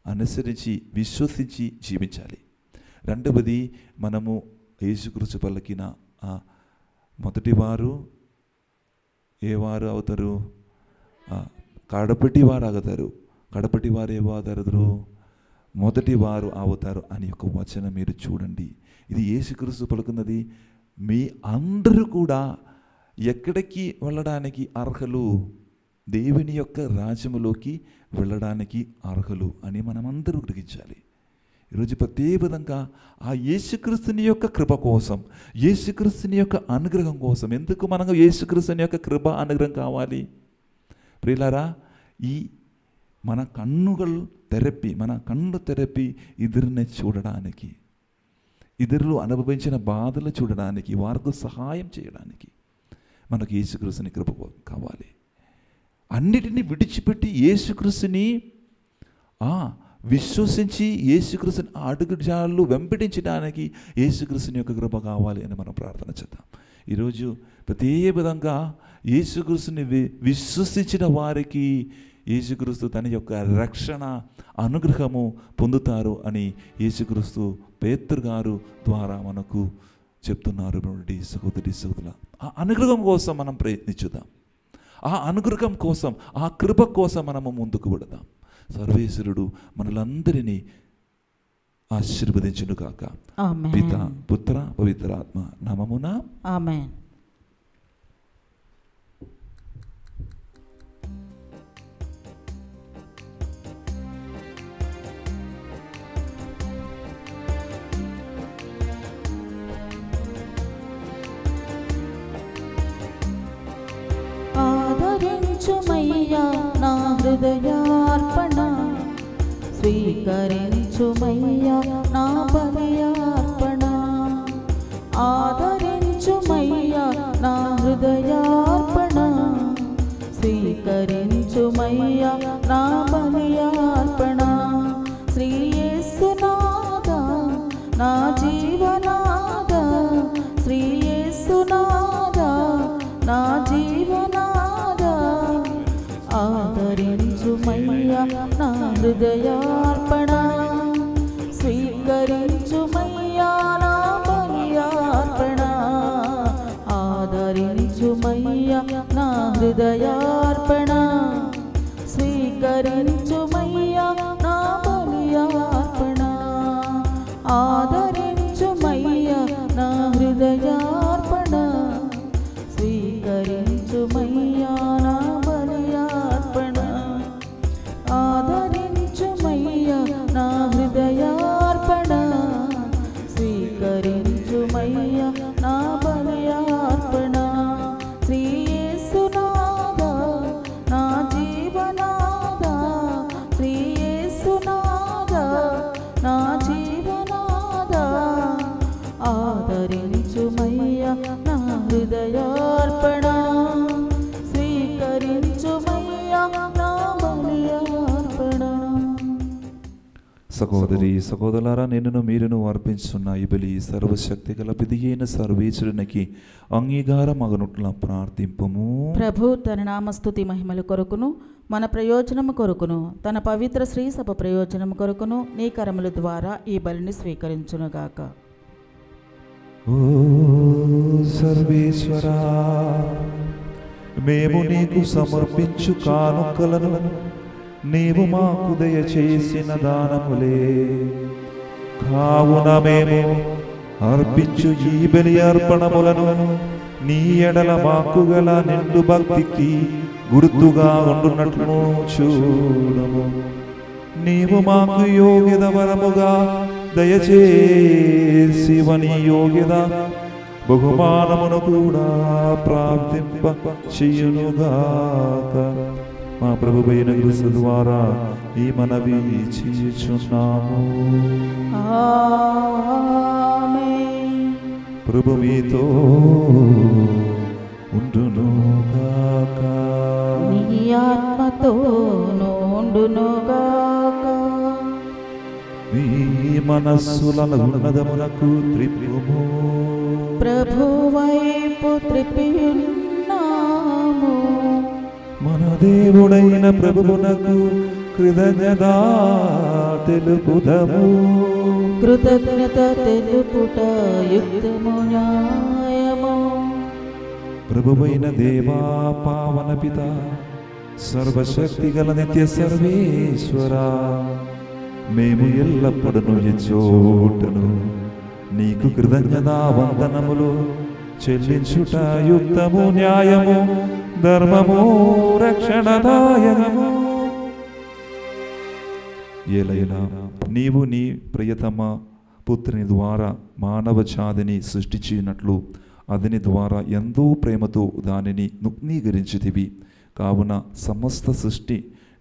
అనుసరించి విశ్వసించి జీవించాలి. రెండవది, మనము యేసుక్రీస్తు పలికిన మొదటి వారు ఏవారు అవుతారు? కడపటి వారు అవుతారు. కడపటి వారు ఏవారు? మొదటి వారు అవుతారు అని ఒక వచనం మీరు చూడండి. ఇది యేసుక్రీస్తు పలుకున్నది. మీ అందరూ కూడా ఎక్కడికి వెళ్ళడానికి అర్హులు? దేవుని యొక్క రాజ్యములోకి వెళ్ళడానికి అర్హులు అని మనమందరూ గ్రహించాలి. ఈరోజు ప్రతి విధంగా ఆ యేసుక్రీస్తుని యొక్క కృప కోసం, యేసుక్రీస్తుని యొక్క అనుగ్రహం కోసం, ఎందుకు మనకు యేసుక్రీస్తుని యొక్క కృప అనుగ్రహం కావాలి? ప్రియులారా, మన కన్నులు తెరపి ఇద్దరిని చూడడానికి, ఇద్దరు అనుభవించిన బాధలు చూడడానికి, వారికి సహాయం చేయడానికి మనకు యేసుక్రీస్తుని కృప కావాలి. అన్నిటినీ విడిచిపెట్టి యేసుక్రీస్తుని విశ్వసించి యేసుక్రీస్తుని అడుగుజాడలు వెంబడించడానికి యేసుక్రీస్తుని యొక్క కృప కావాలి అని మనం ప్రార్థన చేద్దాం. ఈరోజు ప్రతి విధంగా యేసుక్రీస్తుని విశ్వసించిన వారికి యేసుక్రీస్తు తన యొక్క రక్షణ అనుగ్రహము పొందుతారు అని యేసుక్రీస్తు పేతురు గారు ద్వారా మనకు చెప్తున్నారు. సహోదరి సహోదరుల, ఆ అనుగ్రహం కోసం మనం ప్రయత్నించుదాం. ఆ అనుగ్రహం కోసం, ఆ కృప కోసం మనము ముందుకు వెళదాం. సర్వేశ్వరుడు మనలందరినీ ఆశీర్వదించును గాక. పిత, పుత్ర, పవిత్రాత్మ నామమున ఆమేన్. ఆదరించుమయ్యా నా హృదయార్పణ, స్వీకరించుమయ్యా నా బలియార్పణ. ఆదరించుమయ్యా నా హృదయార్పణ, స్వీకరించుమయ్యా నా బలియార్పణ. శ్రీ యేసునాథా నా జీవనాథా, శ్రీ యేసునాథా నా జీవనాథా. ఆదరించుమయ్యా నా హృదయార్పణ, స్వీకరించుమయ్యా నా బలియార్పణ. ఆదరించుమయ్యా నా హృదయార్పణ, స్వీకరించుమయ్యా నా బలియార్పణ. ఆదరించుమయ్యా నా హృదయార్పణ, స్వీకరించుమయ్యా నా బలియార్పణ. ఆదరించుమయ్యా నా హృదయార్పణ, స్వీకరించుమయ్యా నా బలియార్పణ. శ్రీ యేసునాథా నా జీవనాథా, శ్రీ యేసునాథా నా జీవనాథా. ఆదరించుమయ్యా నా హృదయార్పణ, స్వీకరించుమయ్యా నా బలియార్పణ. సహోదరి సహోదరులారా, నిన్ను మీరును అర్పించున్న ఈ బలి సర్వశక్తి గల పిదియైన సర్వేశ్వరునికి అంగీకారమగునట్ల ప్రార్థింపము. ప్రభు తన నామస్తుతి మహిమల కొరకును, మన ప్రయోజనము కొరకును, తన పవిత్ర శ్రీ సభ ప్రయోజనము కొరకును నీ కరముల ద్వారా ఈ బలిని స్వీకరించునుగాక. ఓ సర్వేశ్వరా, మేము నీకు సమర్పించు కానుకలను నీవు మాకు దయచేసిన దానములే. కావున మేము అర్పించు ఈ బలి అర్పణములను నీ ఎడల మాకు గల నిండు భక్తికి గుర్తుగా ఉండునట్లు చూడము. నీవు మాకు యోగ్యత వరముగా దయచేసివని యోగ్యత బహుమానమును కూడా ప్రాప్తింప చేయునుగాక. మా ప్రభువైన క్రీస్తు ద్వారా ఈ మనవి చేయుచున్నాము. ఆమేన్. ప్రభు మీతో ఉండునుగాక. నీ ఆత్మతోనూ ఉండునుగాక. మీ మనస్సులను ఉన్నదమునకు త్రిప్పుము. ప్రభువైపు త్రిప్పియున్నాము. మన దేవుడైన ప్రభువునకు కృతజ్ఞత తెలుపుదము. కృతజ్ఞత తెలుపుట యుక్తము న్యాయము. ప్రభువైన దేవా పావన పిత సర్వశక్తి గల నిత్య సర్వేశ్వరా, మేము ఎల్లప్పుడూ ఈ చోటను నీకు కృతజ్ఞతా వందనములు చెల్లించుట యుక్తము న్యాయము ధర్మము రక్షణదాయకము. ఏలైనా నీవు నీ ప్రియతమ పుత్రుని ద్వారా మానవ జాతిని సృష్టించినట్లు అతని ద్వారా ఎంతో ప్రేమతో దానిని నూతనీకరించితివి. కావున సమస్త సృష్టి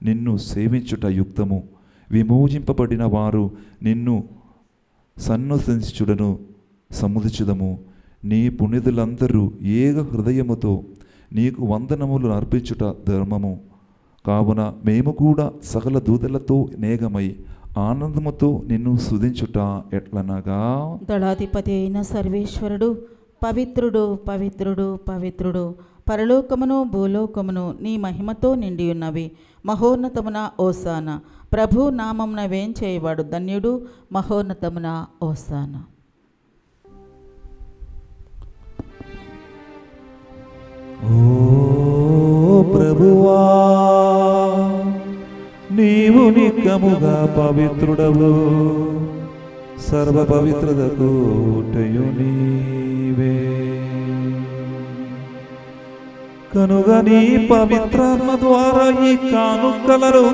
నిన్ను సేవించుట యుక్తము. విమోచింపబడిన వారు నిన్ను సన్నుతించుటను సముదించుదము. నీ పుణ్యులందరూ ఏక హృదయముతో నీకు వందనములు అర్పించుట ధర్మము. కావున మేము కూడా సకల దూతలతో నేగమై ఆనందముతో నిన్ను స్తుతించుట ఎట్లనగా, దళాధిపతి అయిన సర్వేశ్వరుడు పవిత్రుడు పవిత్రుడు పవిత్రుడు, పరలోకమును భూలోకమును నీ మహిమతో నిండి ఉన్నవి. మహోన్నతమున ఓసాన. ప్రభు నామమున వేంచేయవాడు ధన్యుడు. మహోన్నతమున ఓసాన. ఓ ప్రభువా, నీవు నిత్యముగా పవిత్రుడవు. సర్వ పవిత్రతకు ఊటయు నీవే. కనుక నీ పవిత్రాత్మ ద్వారా ఈ కానుకలను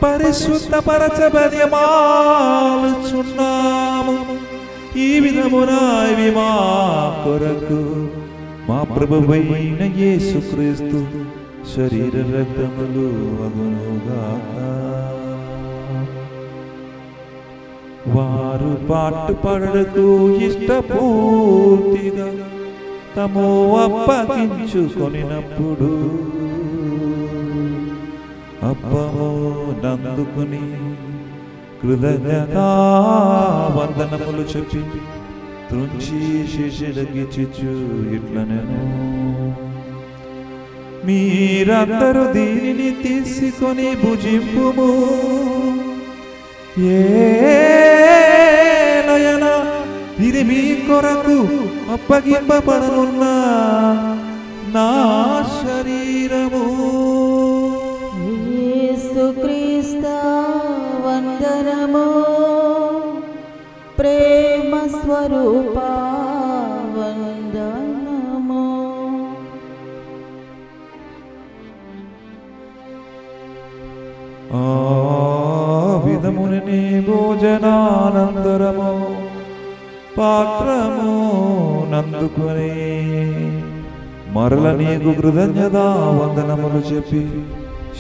పరిశుద్ధపరచబడిమాలుచున్నాము. ఈ విధమున ఇవి మా కొరకు మా ప్రభువైన యేసుక్రీస్తు శరీర రక్తములు అగునుగాక. వారు పాటుపడకు ఇష్టపూర్తిగా తమో అప్పగించుకొనినప్పుడు అప్పము నందుకుని కృతజ్ఞతా వందనములు చెప్పి త్రుంచి శిష్యులకిచ్చు ఇట్లనెను, మీరందరూ దీనిని తీసుకొని భుజింపుము. ఏలయనా ఇది మీ కొరకు అప్పగింపబడనున్న నా శరీరము. యేసుక్రీస్తు వందనము. ప్రేమ స్వరూప వందనము. ఆ విధముని భోజనానంతరము పాత్రము నందుకొని మరల నీకు కృతజ్ఞతా వందనములు చెప్పి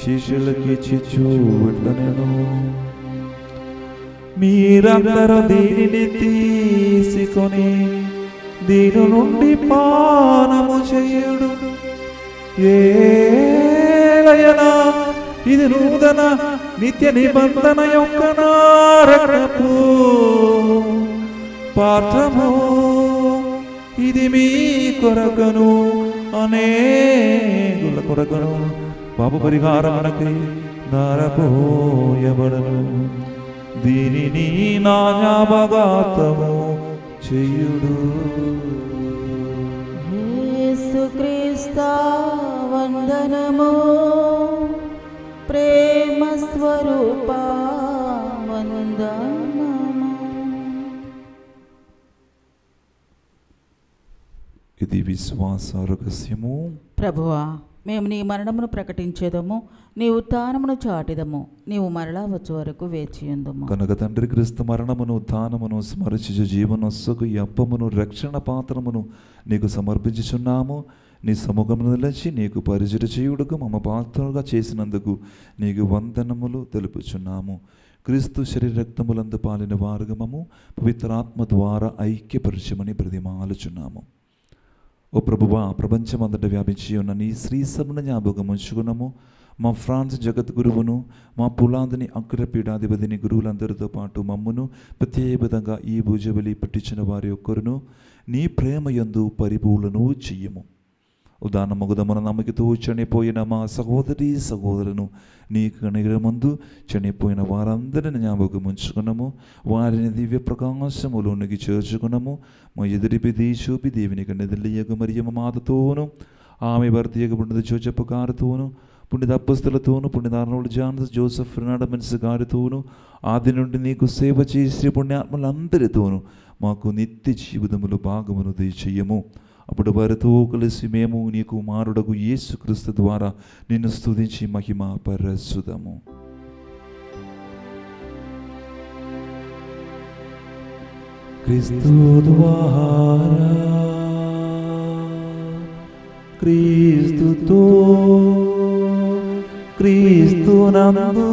శిష్యులకి చిచ్చు ఇట్లనెను, మీరందరూ దీనిని తీసుకొని దీని నుండి పానము చేయుడు. ఏలయనా ఇది నూతన నిత్య నిబంధన యొక్క నా రక్తపు పాత్రము. ఇది మీ కొరకను అనేకుల కొరకను పాప పరిహారమునకై ధారపోయబడను. దీనిని నా జ్ఞాపకార్థము చేయుడు. యేసుక్రీస్తు వందనము. ప్రేమ స్వరూప వందనము. ఇది విశ్వాస రహస్యము. ప్రభువా, మేము నీ మరణమును ప్రకటించేదము, నీ ఉత్థానమును చాటిదము, నీవు మరలా వచ్చు వరకు వేచియుందుము. కనుక తండ్రి క్రీస్తు మరణమును ఉత్థానమును స్మరించు జీవనొస్సకు ఈ అప్పమును రక్షణ పాత్రమును నీకు సమర్పించుచున్నాము. నీ సముఖమును నిలిచి నీకు పరిచయ చేయుడుకు మమ్మ పాత్రలుగా చేసినందుకు నీకు వందనములు తెలుపుచున్నాము. క్రీస్తు శరీర రక్తములందు పాలిన వారుగమము పవిత్రాత్మ ద్వారా ఐక్యపరచమని బ్రతిమాలుచున్నాము. ఓ ప్రభువా, ప్రపంచమంతట వ్యాపించి ఉన్న నీ శ్రీ సభను జ్ఞాపకం ఉంచుకున్నాము. మా ఫ్రాన్స్ జగద్గురువును, మా పులాందని అగ్రపీఠాధిపతిని గురువులందరితో పాటు మమ్మును ప్రత్యేకంగా ఈ భుజబలి పట్టించిన వారి ఒక్కరును నీ ప్రేమ యందు పరిపూర్ణను చెయ్యము. ఉదాహరణముగుదమున నమ్మకితో చనిపోయిన మా సహోదరి సహోదరును నీ కనిగ్రహమందు చనిపోయిన వారందరిని జ్ఞాపకం ఉంచుకున్నాము. వారిని దివ్య ప్రకాశములోనికి చేర్చుకున్నాము. మా ఎదురిపిది చూపి దేవుని కన్నెదిలియగు మరియమ్మ మాతతోను, ఆమె భర్త పుణ్యత Jojappa గారితోను, పుణ్యత అప్పస్తులతోను, పుణ్యత Arnold Johne's, Joseph Fernandes గారితోను, ఆది నుండి నీకు సేవ చేసి పుణ్యాత్మలందరితోనూ మాకు నిత్య జీవితములు భాగమును దయచేయము. అప్పుడు వారితో కలిసి మేము నీ కుమారుడగు యేసుక్రీస్తు ద్వారా నిన్ను స్తుతించి మహిమ పరచుదాము. క్రీస్తు ద్వారా, క్రీస్తుతో, క్రీస్తునందు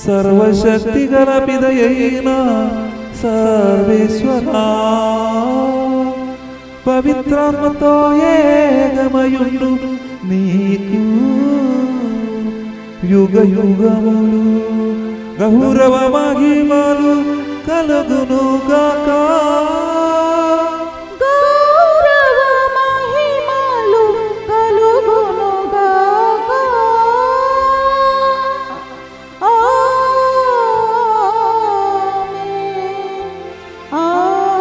సర్వశక్తి గల పిదయైన సర్వేశ్వరా, పవిత్రాత్మతో ఏకమయుండు నీకు యుగ యుగములు గౌరవ మహిమలు కలుగును గాక. గౌరవ మహిమలు కలుగును గాక. ఆమేన్.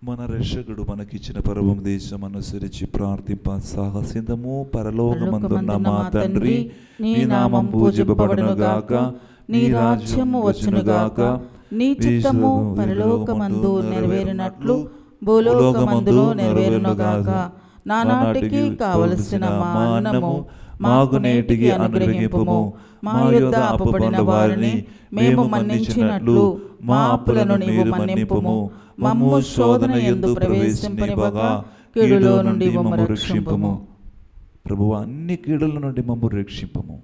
మన రక్షకుడు మనకిచ్చిన పరమ దేశం అనుసరించి ప్రార్థింప సాహసిదము. పరలోకమందున్న మా తండ్రి, నీ నామం పూజింపబడును గాక, నీ రాజ్యము వచ్చును గాక, నీ చిత్తము పరలోకమందు నెరవేరినట్లు భూలోకమందును నెరవేరును గాక. నానాటికి కావలసిన మా అన్నము మాకు నేటికి అనుగ్రహింపుము. మా యొద్ద అప్పుపడిన వారిని మేము మన్నించినట్లు మా అప్పులను నీవు మన్నింపుము. మమ్ము శోధన యందు ప్రవేశింపనివ్వగా కీడులో నుండి మమ్ము రక్షింపుము. ప్రభువా, అన్ని కీడుల నుండి మమ్ము రక్షింపము.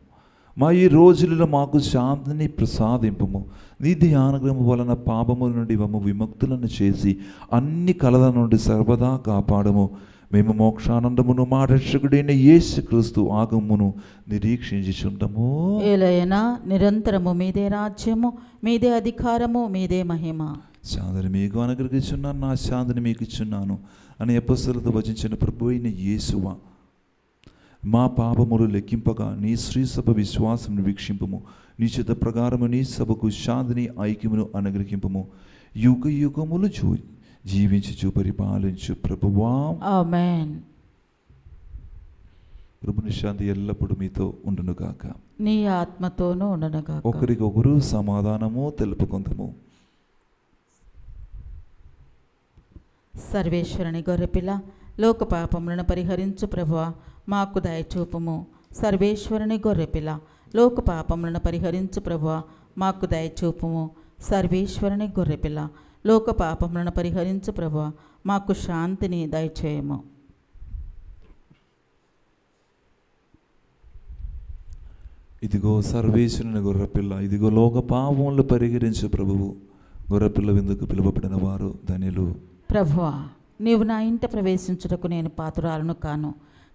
మా ఈ రోజులలో మాకు శాంతిని ప్రసాదింపము. నీ అనుగ్రహం వలన పాపముల నుండి మమ్ము విముక్తులను చేసి అన్ని కలల నుండి సర్వదా కాపాడము. మేము మోక్షానందమును మా రక్షకుడైన యేసుక్రీస్తు ఆగమమును నిరీక్షించుచుండము. ఏలయనా నిరంతరము మీదే రాజ్యము, మీదే అధికారము, మీదే మహిమ. శాంతిని మీకు అనుగ్రహించున్నాను, నా శాంతిని మీకు ఇచ్చున్నాను అని అపొస్తలులతో వచించిన ప్రభు అయిన యేసువా, మా పాపములు లెక్కింపగా నీ శ్రీసభ విశ్వాసమును వీక్షింపము. నీ చిత్త ప్రకారము నీ సభకు శాంతిని ఐక్యమును అనుగ్రహింపము. యుగ యుగములు జీవించు పరిపాలించు ప్రభువా. ఆమేన్. ప్రభుని శాంతి ఎల్లప్పుడూ మీతో ఉండును గాక, నీ ఆత్మతోనూ ఉండును గాక. ఒకరికొకరు సమాధానము తెలుపుకుందాము. సర్వేశ్వరుని గొర్రెపిల్ల, లోక పాపములను పరిహరించు ప్రభువా, మాకు దయచూపుము. సర్వేశ్వరుని గొర్రెపిల్ల, లోక పాపములను పరిహరించు ప్రభువా, మాకు దయచూపుము. సర్వేశ్వరుని గొర్రెపిల్ల, లోక పాపములను పరిహరించు ప్రభువా, మాకు శాంతిని దయచేయము. ఇదిగో సర్వేశ్వరుని గొర్రెపిల్ల, ఇదిగో లోక పాపములను పరిహరించు ప్రభువు. గొర్రెపిల్ల విందుకు పిలువబడిన వారు ధన్యులు. ప్రభువా, నీవు నా ఇంట ప్రవేశించుటకు నేను పాత్రురాలను కాను,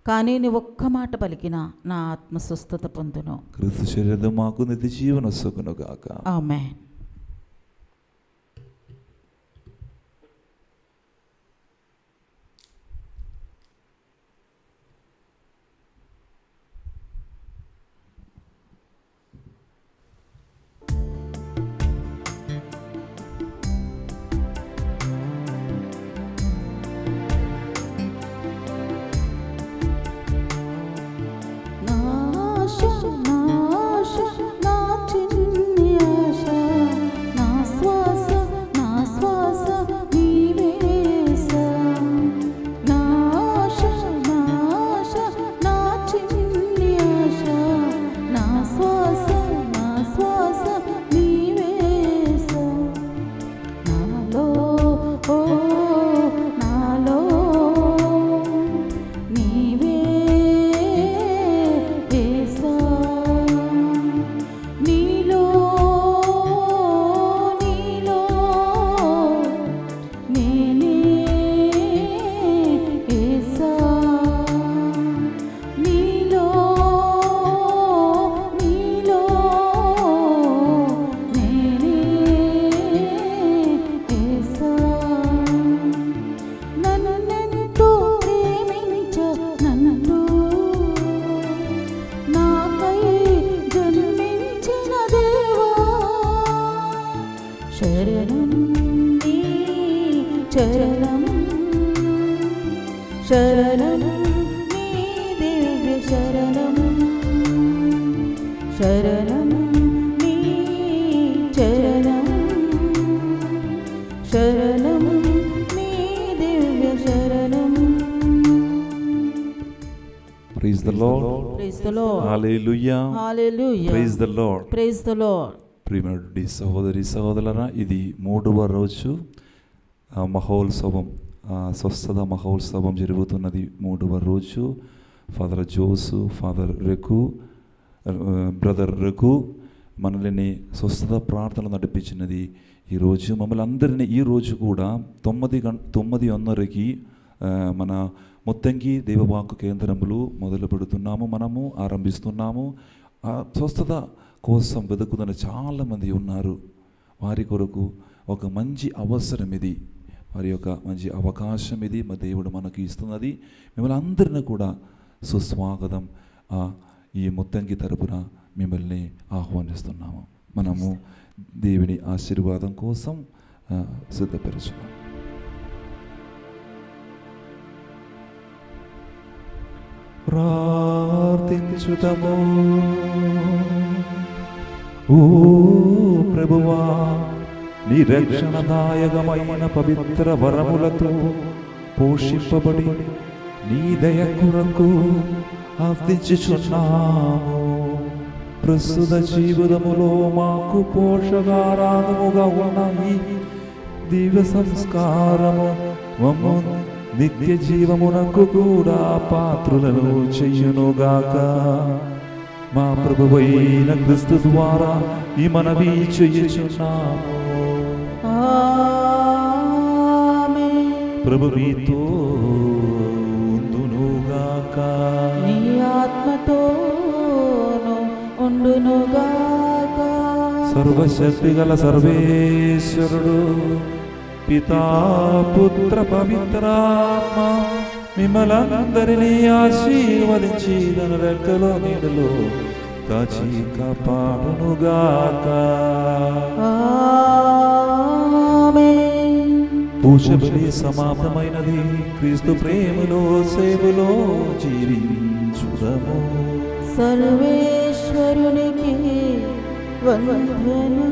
కానీ నీ ఒక్క మాట పలికినా నా ఆత్మ స్వస్థత పొందును. క్రీస్తు శరీరం మాకు నిత్య జీవనొసగును గాక. ఆమేన్. నా ఓ నాలో నీవే యేసా నీలో నీలో నేనే యేసా నీలో నీలో నేనే యేసా నన్నెంతో ప్రేమించ నన్ను నాకై జన్మించిన దేవా శరణం నీ చరణం శరణం నీ దివ్య శరణం శరణం నీ చరణం శరణం నీ దివ్య శరణం. Praise the lord. Praise the lord. Hallelujah. Hallelujah. Praise the lord. Praise the lord. ప్రియమైనటువంటి సహోదరి సహోదరులారా, ఇది 3వ రోజు మహోత్సవం, స్వస్థత మహోత్సవం జరుగుతున్నది. 3వ రోజు ఫాదర్ జోసు, ఫాదర్ రెకు, బ్రదర్ రెకు మనల్ని స్వస్థత ప్రార్థన నడిపించినది. ఈరోజు మమ్మల్ని అందరినీ ఈరోజు కూడా 9:30కి మన మొత్తంకి దేవవాక్కు కేంద్రములు మొదలు పెడుతున్నాము, మనము ఆరంభిస్తున్నాము. స్వస్థత కోసం వెతుకుతున్న చాలామంది ఉన్నారు. వారి కొరకు ఒక మంచి అవసరం ఇది, వారి యొక్క మంచి అవకాశం ఇది మా దేవుడు మనకు ఇస్తున్నది. మిమ్మల్ని అందరినీ కూడా సుస్వాగతం ఈ మొత్తంకి తరపున మిమ్మల్ని ఆహ్వానిస్తున్నాము. మనము దేవుని ఆశీర్వాదం కోసం సిద్ధపరచున్నాం. ప్రార్థించుదము. ఓ ప్రభువా, నీ రక్షణదాయకమైన పవిత్ర వరములతో పోషింపబడి నీ దయ కొరకు అర్థించుచున్నాము. ప్రస్తుత జీవితములో మాకు పోషకారాధముగా ఉన్న ఈ దివ్య సంస్కారము మమ్ము నిత్య జీవమునకు కూడా పాత్రులను చెయ్యునుగాక. మా ప్రభువైన క్రీస్తు ద్వారా ఈ మనవి చెయ్యుచున్నాము. ప్రభు మీతో ఉండునుగాక. నీ ఆత్మతోను ఉండునుగాక. సర్వశక్తి గల సర్వేశ్వరుడు పితా పుత్ర పవిత్రాత్మ మిమ్మలందరినీ ఆశీర్వదించి తన రెక్కలో నీడలో కాచి కాపాడునుగాక. పూజ బలి సమాప్తమైనది. క్రీస్తు ప్రేమలో సేవలో జీవించుదము. సర్వేశ్వరునికి వందనములు.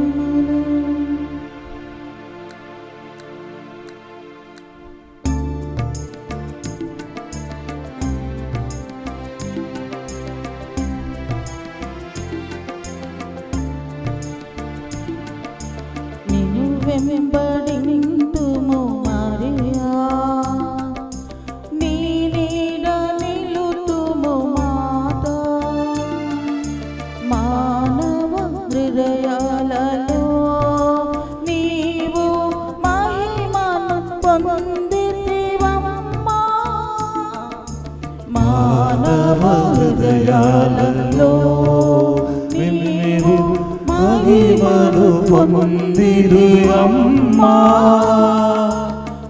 నిన్ను వెంబడింతుము మరియా, నీ నీడ నిలుతుము మాతా. మానవ హృదయాలలో నీవు మహిమను పొందితివమ్మా. మానవ హృదయాలలో నీవు మహిమను పొందిరు అమ్మా.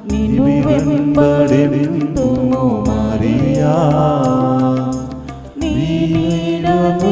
నిన్ను వెంబడింతుము మరియా, నీ నీడను